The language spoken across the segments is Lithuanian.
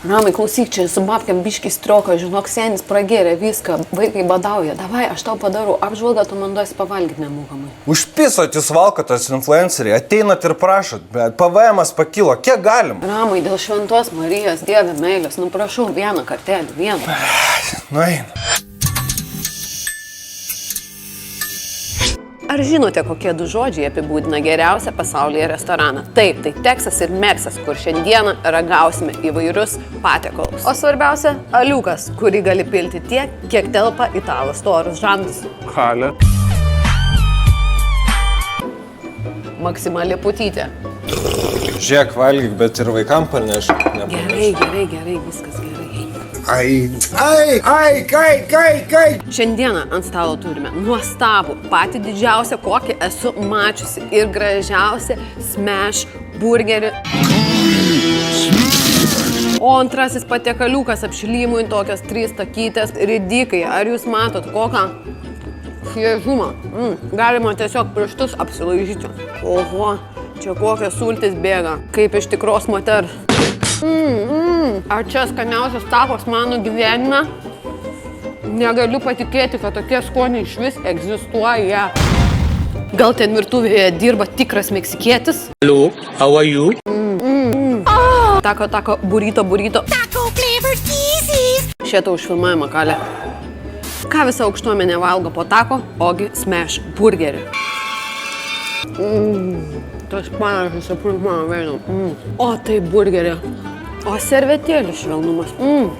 Ramai, klausyk, čia su babkiam biškiai strioka, žinok, senis pragėrė viską, vaikai badauja. Davai, aš tau padarau apžvalgą, tu man duosi pavalgyti nemokamai. Užpisot jūs valkatos influenceriai, ateinat ir prašot, bet PVM'as pakilo, kiek galim? Ramai, dėl šventos Marijos, Dieve meilės, nu prašau, vieną kartelį, vieną. Nueina. Ar žinote, kokie du žodžiai apibūdina geriausią pasaulyje restoraną? Taip, tai Teksas ir Meksas, kur šiandieną ragausime įvairius patiekalus. O svarbiausia, aliukas, kurį gali pilti tiek, kiek telpa italų storus žandus. Kalė. Maksimali putytė. Žiūrėk, valgyk, bet ir vaikam parnešk. Gerai, viskas gerai. Ai. Šiandieną ant stalo turime nuostabų, patį didžiausią, kokį esu mačiusi ir gražiausią smash burgerį. O antrasis patiekaliukas apšilimui tokios 3 takytės ridikai. Ar jūs matot kokią šviežumą? Galima tiesiog pirštus apsilaižyti. Oho, čia kokios sultis bėga, kaip iš tikros moters. Ar čia skaniausias tapas mano gyvenime? Negaliu patikėti, kad tokie skoniai iš vis egzistuoja. Gal ten virtuvėje dirba tikras meksikietis? Hello, how are you? Tako, burrito. Taco flavored cheesies. Šitą užfilmavimą, Kalė. Ką visa aukštuomenė valgo po tako, ogi smash burgerį. Tas panašus aplink mano veidą. O tai burgerį. O servetėlių švelnumas.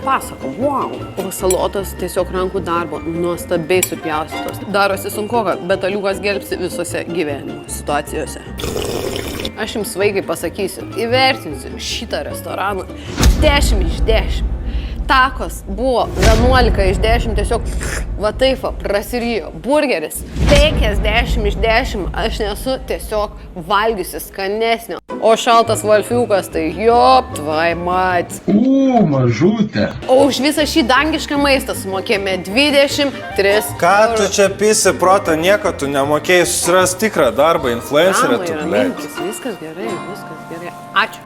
Pasako, wow. O salotos tiesiog rankų darbo, nuostabiai supjaustytos. Darosi sunkoka, bet aliukas gelbsi visose gyvenimo situacijose. Aš jums svaigiai pasakysiu, įvertinsiu šitą restoraną 10 iš 10. Takos buvo 11 iš 10, tiesiog va taip prasirijo. Burgeris 50 iš 10, aš nesu tiesiog valgiusi skanesnio. O šaltas valfiukas, tai jop, tvai mat. Mažutė. O už visą šį dangišką maistą sumokėme 23 Ką tu čia pisi protą, nieko tu nemokėjai susiras tikrą darbą influencerę, tu blėt. Viskas gerai. Ačiū.